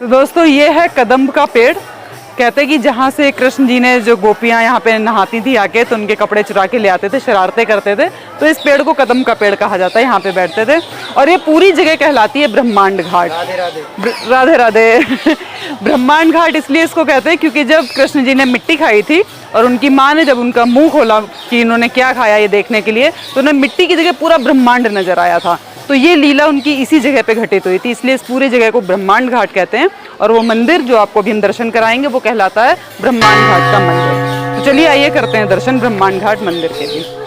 तो दोस्तों ये है कदम्ब का पेड़। कहते हैं कि जहाँ से कृष्ण जी ने जो गोपियाँ यहाँ पे नहाती थी आके तो उनके कपड़े चुरा के ले आते थे, शरारतें करते थे, तो इस पेड़ को कदम्ब का पेड़ कहा जाता है। यहाँ पे बैठते थे और ये पूरी जगह कहलाती है ब्रह्मांड घाट। राधे राधे। राधे राधे। ब्रह्मांड घाट इसलिए इसको कहते हैं क्योंकि जब कृष्ण जी ने मिट्टी खाई थी और उनकी माँ ने जब उनका मुंह खोला कि इन्होंने क्या खाया ये देखने के लिए, तो उन्हें मिट्टी की जगह पूरा ब्रह्मांड नजर आया था। तो ये लीला उनकी इसी जगह पे घटित हुई थी, इसलिए इस पूरी जगह को ब्रह्मांड घाट कहते हैं। और वो मंदिर जो आपको अभी हम दर्शन कराएंगे वो कहलाता है ब्रह्मांड घाट का मंदिर। तो चलिए आइए करते हैं दर्शन ब्रह्मांड घाट मंदिर के लिए।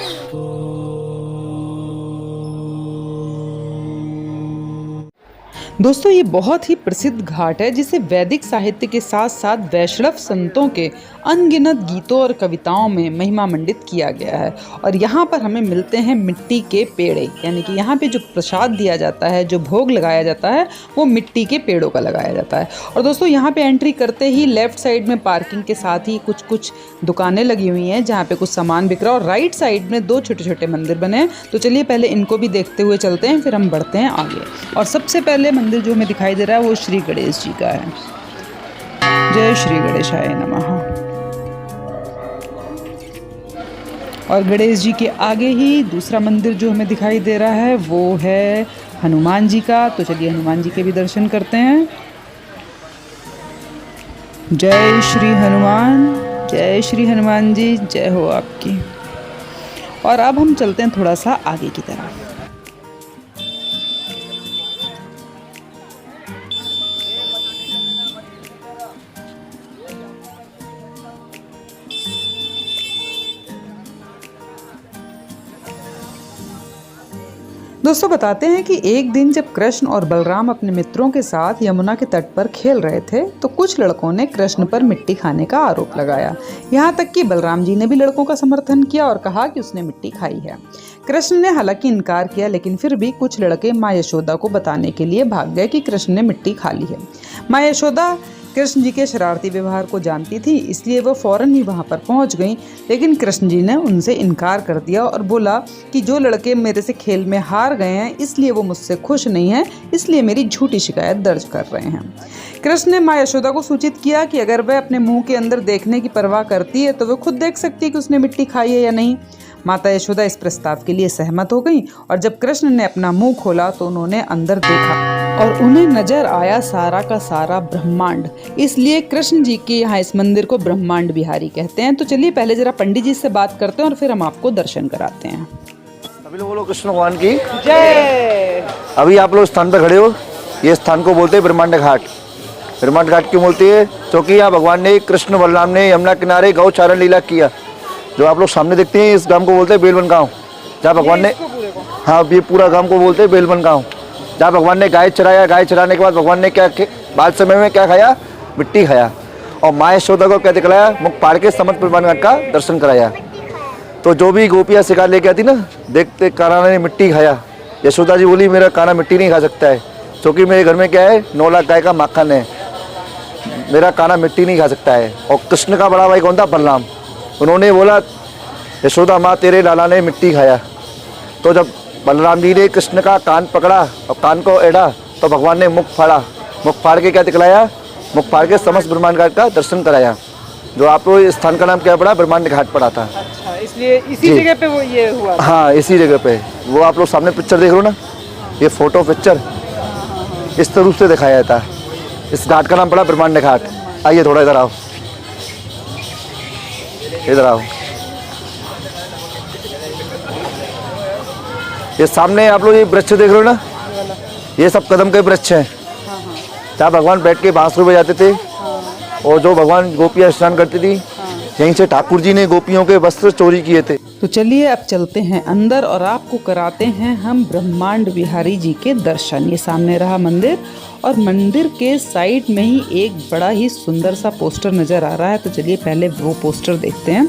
दोस्तों ये बहुत ही प्रसिद्ध घाट है जिसे वैदिक साहित्य के साथ साथ वैष्णव संतों के अनगिनत गीतों और कविताओं में महिमा मंडित किया गया है। और यहाँ पर हमें मिलते हैं मिट्टी के पेड़े, यानी कि यहाँ पे जो प्रसाद दिया जाता है, जो भोग लगाया जाता है, वो मिट्टी के पेड़ों का लगाया जाता है। और दोस्तों यहाँ पे एंट्री करते ही लेफ्ट साइड में पार्किंग के साथ ही कुछ दुकानें लगी हुई हैं जहाँ पे कुछ सामान बिक रहा है, और राइट साइड में 2 छोटे छोटे मंदिर बने हैं। तो चलिए पहले इनको भी देखते हुए चलते हैं, फिर हम बढ़ते हैं आगे। और सबसे पहले मंदिर जो हमें दिखाई दे रहा है वो श्री गणेश जी का है। जय श्री गणेशाय नमः। और गणेश जी के आगे ही दूसरा मंदिर जो हमें दिखाई दे रहा है वो है हनुमान जी का। तो चलिए हनुमान जी के भी दर्शन करते हैं। जय श्री हनुमान, जय श्री हनुमान जी, जय हो आपकी। और अब हम चलते हैं थोड़ा सा आगे की तरफ। दोस्तों बताते हैं कि एक दिन जब कृष्ण और बलराम अपने मित्रों के साथ यमुना के तट पर खेल रहे थे तो कुछ लड़कों ने कृष्ण पर मिट्टी खाने का आरोप लगाया। यहाँ तक कि बलराम जी ने भी लड़कों का समर्थन किया और कहा कि उसने मिट्टी खाई है। कृष्ण ने हालांकि इनकार किया, लेकिन फिर भी कुछ लड़के माँ यशोदा को बताने के लिए भाग गए कि कृष्ण ने मिट्टी खा ली है। माँ यशोदा कृष्ण जी के शरारती व्यवहार को जानती थी, इसलिए वो फौरन ही वहाँ पर पहुँच गई। लेकिन कृष्ण जी ने उनसे इनकार कर दिया और बोला कि जो लड़के मेरे से खेल में हार गए हैं इसलिए वो मुझसे खुश नहीं हैं, इसलिए मेरी झूठी शिकायत दर्ज कर रहे हैं। कृष्ण ने माँ यशोदा को सूचित किया कि अगर वह अपने मुंह के अंदर देखने की परवाह करती है तो वह खुद देख सकती है कि उसने मिट्टी खाई है या नहीं। माता यशोदा इस प्रस्ताव के लिए सहमत हो गई और जब कृष्ण ने अपना मुंह खोला तो उन्होंने अंदर देखा और उन्हें नजर आया सारा का सारा ब्रह्मांड। इसलिए कृष्ण जी के यहाँ इस मंदिर को ब्रह्मांड बिहारी कहते हैं। तो चलिए पहले जरा पंडित जी से बात करते हैं और फिर हम आपको दर्शन कराते हैं। अभी लोग बोलो कृष्ण भगवान की जय। अभी आप लोग स्थान पर खड़े हो, ये स्थान को बोलते हैं ब्रह्मांड घाट। ब्रह्मांड घाट क्यों बोलते हैं? क्योंकि यहाँ भगवान ने, कृष्ण बलराम ने यमुना किनारे गौचारण लीला किया। जो आप लोग सामने देखते हैं इस गांव को बोलते हैं बेलवन गांव, जहाँ भगवान ने, हाँ ये पूरा गांव को बोलते हैं बेलवन गांव, जहाँ भगवान ने गाय चराया। गाय चराने के बाद भगवान ने क्या बाल समय में क्या खाया? मिट्टी खाया। और माँ यशोदा को क्या दिखलाया? मुख फाड़ के समस्त ब्रह्मांड घाट का दर्शन कराया। तो जो भी गोपियाँ शिकार लेके आती ना, देखते कान्हा ने मिट्टी खाया। यशोदा जी बोली मेरा कान्हा मिट्टी नहीं खा सकता है, क्योंकि मेरे घर में क्या है 9 लाख गाय का माखन है, मेरा कान्हा मिट्टी नहीं खा सकता है। और कृष्ण का बड़ा भाई कौन था? बलराम। उन्होंने बोला यशोदा माँ तेरे लाला ने मिट्टी खाया। तो जब बलराम जी ने कृष्ण का कान पकड़ा और कान को एड़ा तो भगवान ने मुख फाड़ा। मुख फाड़ के क्या दिखलाया? मुख फाड़ के समस्त ब्रह्मांड घाट का दर्शन कराया। जो आप लोग इस स्थान का नाम क्या पड़ा? ब्रह्मांड घाट पड़ा था। अच्छा, इसलिए इसी जगह पे वो ये हुआ था। हाँ इसी जगह पे। वो आप लोग सामने पिक्चर देख रहे हो ना, ये फोटो पिक्चर इस तरह से दिखाया जाता है। इस घाट का नाम पड़ा ब्रह्मांड घाट। आइए थोड़ा इधर आओ, इधर आओ। ये सामने आप लोग ये वृक्ष देख रहे हो ना, ये सब कदम के वृक्ष हैं, जहाँ भगवान बैठ के बांसुरी बजाते थे। और जो भगवान गोपियाँ स्नान करती थी, यहीं से ठाकुर जी ने गोपियों के वस्त्र चोरी किए थे। तो चलिए अब चलते हैं अंदर और आपको कराते हैं हम ब्रह्मांड बिहारी जी के दर्शन। ये सामने रहा मंदिर और मंदिर के साइड में ही एक बड़ा ही सुंदर सा पोस्टर नज़र आ रहा है। तो चलिए पहले वो पोस्टर देखते हैं।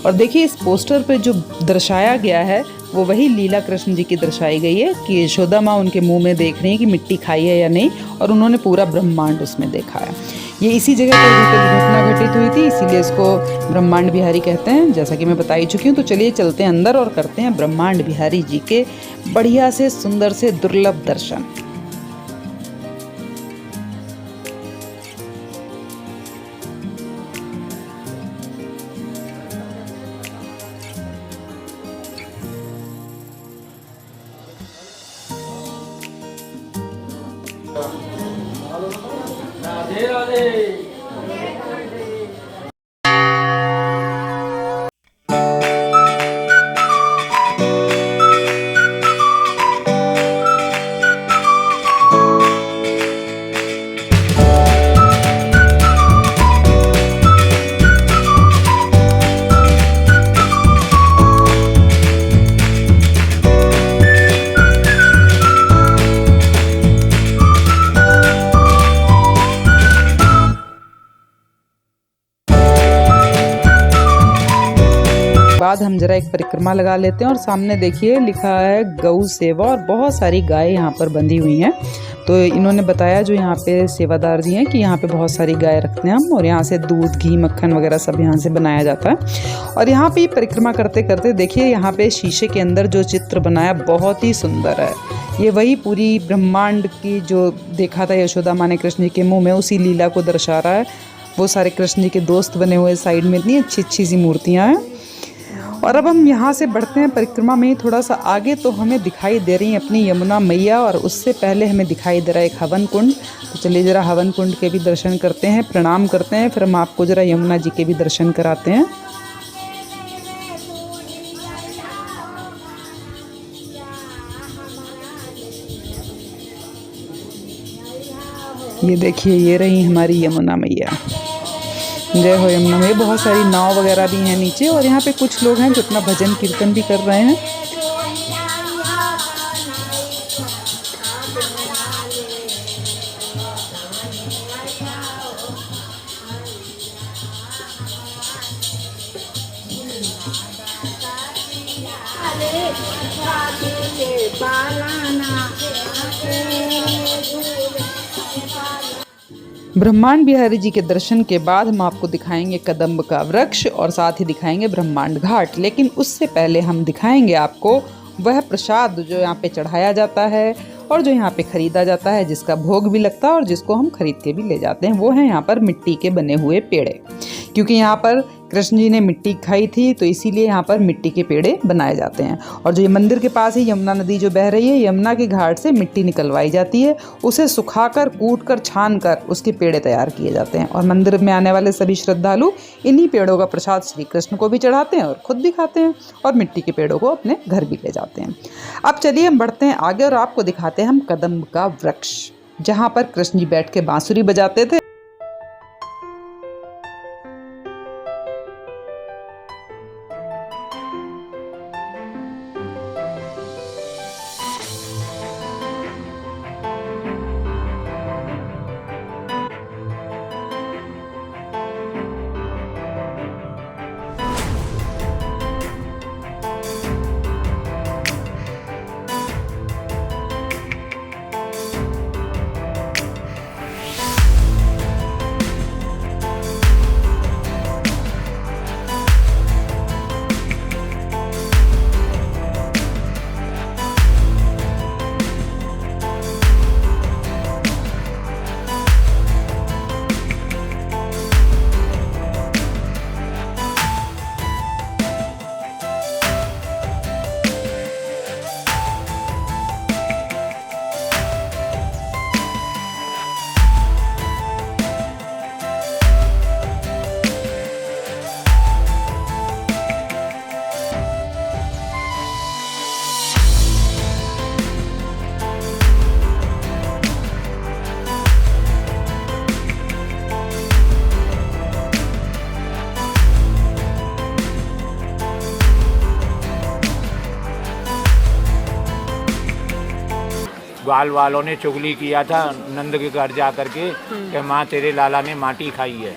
और देखिए इस पोस्टर पे जो दर्शाया गया है वो वही लीला कृष्ण जी की दर्शाई गई है कि यशोदा माँ उनके मुंह में देख रही है कि मिट्टी खाई है या नहीं, और उन्होंने पूरा ब्रह्मांड उसमें देखा है। ये इसी जगह पर घटना घटित हुई थी, इसीलिए इसको ब्रह्मांड बिहारी कहते हैं, जैसा कि मैं बता ही चुकी हूँ। तो चलिए चलते हैं अंदर और करते हैं ब्रह्मांड बिहारी जी के बढ़िया से सुंदर से दुर्लभ दर्शन। बाद हम जरा एक परिक्रमा लगा लेते हैं और सामने देखिए लिखा है गौ सेवा और बहुत सारी गाय यहाँ पर बंधी हुई हैं। तो इन्होंने बताया जो यहाँ पे सेवादार जी हैं कि यहाँ पे बहुत सारी गाय रखते हैं हम और यहाँ से दूध घी मक्खन वगैरह सब यहाँ से बनाया जाता है। और यहाँ पे परिक्रमा करते करते देखिए यहाँ पे शीशे के अंदर जो चित्र बनाया बहुत ही सुंदर है। ये वही पूरी ब्रह्मांड की जो देखा था यशोदा माँ ने कृष्ण जी के मुँह में, उसी लीला को दर्शा रहा है। वो सारे कृष्ण जी के दोस्त बने हुए साइड में, इतनी अच्छी अच्छी सी मूर्तियाँ हैं। और अब हम यहाँ से बढ़ते हैं परिक्रमा में थोड़ा सा आगे, तो हमें दिखाई दे रही है अपनी यमुना मैया और उससे पहले हमें दिखाई दे रहा है एक हवन कुंड। तो चलिए ज़रा हवन कुंड के भी दर्शन करते हैं, प्रणाम करते हैं, फिर हम आपको ज़रा यमुना जी के भी दर्शन कराते हैं। ये देखिए ये रही हमारी यमुना मैया। जय हो यमुना मैया। बहुत सारी नाव वगैरह भी हैं नीचे और यहाँ पे कुछ लोग हैं जो अपना भजन कीर्तन भी कर रहे हैं। ब्रह्मांड बिहारी जी के दर्शन के बाद हम आपको दिखाएंगे कदम्ब का वृक्ष और साथ ही दिखाएंगे ब्रह्मांड घाट, लेकिन उससे पहले हम दिखाएंगे आपको वह प्रसाद जो यहाँ पे चढ़ाया जाता है और जो यहाँ पे खरीदा जाता है, जिसका भोग भी लगता है और जिसको हम खरीद के भी ले जाते हैं। वो है यहाँ पर मिट्टी के बने हुए पेड़े, क्योंकि यहाँ पर कृष्ण जी ने मिट्टी खाई थी तो इसीलिए यहाँ पर मिट्टी के पेड़े बनाए जाते हैं। और जो ये मंदिर के पास ही यमुना नदी जो बह रही है, यमुना के घाट से मिट्टी निकलवाई जाती है, उसे सुखाकर कूटकर छानकर उसके पेड़े तैयार किए जाते हैं। और मंदिर में आने वाले सभी श्रद्धालु इन्हीं पेड़ों का प्रसाद श्री कृष्ण को भी चढ़ाते हैं और खुद भी खाते हैं और मिट्टी के पेड़ों को अपने घर भी ले जाते हैं। अब चलिए हम बढ़ते हैं आगे और आपको दिखाते हैं हम कदम्ब का वृक्ष, जहाँ पर कृष्ण जी बैठ के बांसुरी बजाते थे। ग्वाल वालों ने चुगली किया था नंद के घर जा करके कि माँ तेरे लाला ने माटी खाई है।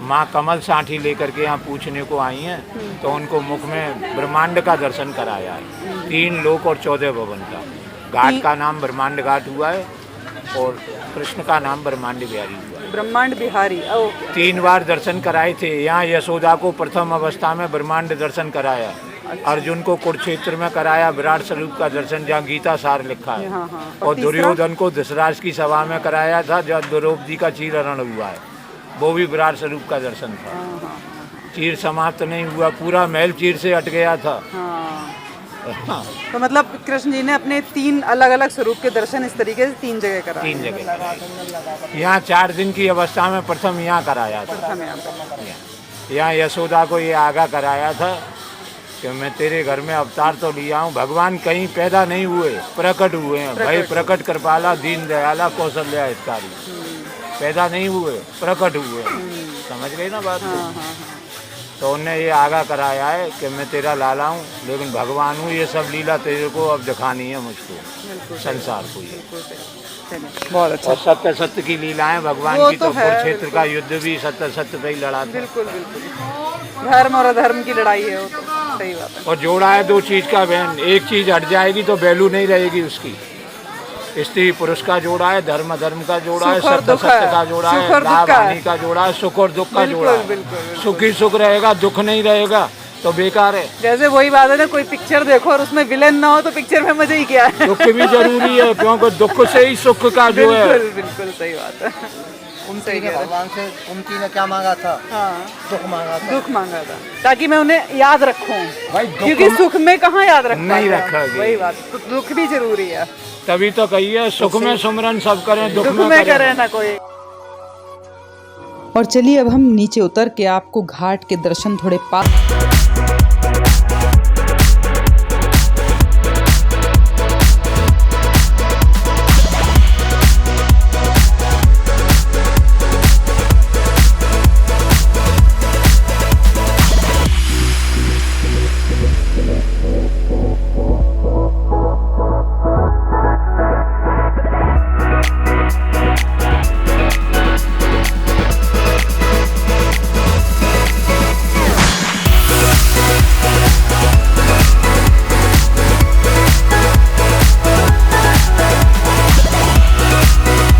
माँ कमल सांठी लेकर के यहाँ पूछने को आई हैं, तो उनको मुख में ब्रह्मांड का दर्शन कराया है, 3 लोक और 14 भवन का। घाट का नाम ब्रह्मांड घाट हुआ है और कृष्ण का नाम ब्रह्मांड बिहारी हुआ है। ब्रह्मांड बिहारी 3 बार दर्शन कराए थे। यहाँ यशोदा को प्रथम अवस्था में ब्रह्मांड दर्शन कराया, अर्जुन को कुरुक्षेत्र में कराया विराट स्वरूप का दर्शन, जहाँ गीता सार लिखा है। और दुर्योधन को धृतराष्ट्र की सभा में कराया था, जहाँ द्रौपदी का चीरहरण हुआ है, वो भी विराट स्वरूप का दर्शन था। चीर समाप्त नहीं हुआ, पूरा महल चीर से हट गया था। हाँ, तो मतलब कृष्ण जी ने अपने 3 अलग अलग स्वरूप के दर्शन इस तरीके से 3 जगह कराए। 3 जगह कराए। यहाँ 4 दिन की अवस्था में प्रथम यहाँ कराया था। प्रथम यहाँ पे। यहाँ यशोदा को ये आगाह कराया था कि मैं तेरे घर में अवतार तो लिया हूँ। भगवान कहीं पैदा नहीं हुए, प्रकट हुए हैं। भाई प्रकट कृपाला दीन दयाला कौशल्या हितकारी, पैदा नहीं हुए, प्रकट हुए हैं। समझ गई ना बात को? तो उन्हें ये आगाह कराया है कि मैं तेरा लाला हूँ, लेकिन भगवान हूँ। ये सब लीला तेरे को अब दिखानी है मुझको, संसार को। ये बहुत अच्छा। और सत्य सत्य की लीलाएं भगवान वो की। तो तो है, कुरुक्षेत्र का युद्ध भी सत्य सत्य पे ही लड़ा था। बिल्कुल बिल्कुल, धर्म और अधर्म की लड़ाई है वो तो, सही बात है। और जोड़ा है 2 चीज का बहन। एक चीज हट जाएगी तो वैल्यू नहीं रहेगी उसकी। स्त्री पुरुष का जोड़ा है, धर्म धर्म का जोड़ा है, सुख और सत्य दुख सत्य है, का जोड़ा सुख है, और दुख लाभ का है। हानि का जोड़ा है, सुख और दुख का बिल्कुल, जोड़ा है। बिल्कुल, बिल्कुल। सुख ही सुख रहेगा, दुख नहीं रहेगा तो बेकार है। जैसे वही बात है ना, कोई पिक्चर देखो और उसमें विलेन ना हो तो पिक्चर में मजा ही क्या है। दुख भी जरूरी है, क्योंकि दुख से ही सुख का जो है। बिल्कुल बिल्कुल सही बात है। कुंती ने भगवान से, कुंती ने क्या मांगा था? हाँ, दुख मांगा था। दुख मांगा था ताकि मैं उन्हें याद रखूं, भाई दुख क्योंकि सुख में कहाँ याद रख नहीं पाता है। रखोगे। वही बात, तो दुख भी जरूरी है। तभी तो कहिए सुख में सुमरन सब करें, दुख दुख में में करें करे ना कोई। और चलिए अब हम नीचे उतर के आपको घाट के दर्शन थोड़े पास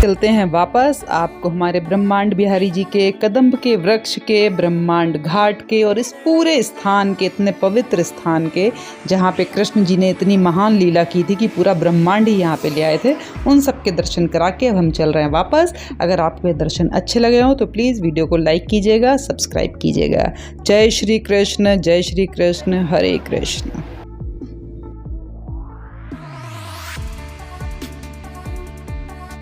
चलते हैं वापस आपको हमारे ब्रह्मांड बिहारी जी के कदम्ब के वृक्ष के, ब्रह्मांड घाट के और इस पूरे स्थान के, इतने पवित्र स्थान के जहाँ पे कृष्ण जी ने इतनी महान लीला की थी कि पूरा ब्रह्मांड ही यहाँ पे ले आए थे, उन सब के दर्शन करा के अब हम चल रहे हैं वापस। अगर आपको ये दर्शन अच्छे लगे हों तो प्लीज़ वीडियो को लाइक कीजिएगा, सब्सक्राइब कीजिएगा। जय श्री कृष्ण, जय श्री कृष्ण, हरे कृष्ण।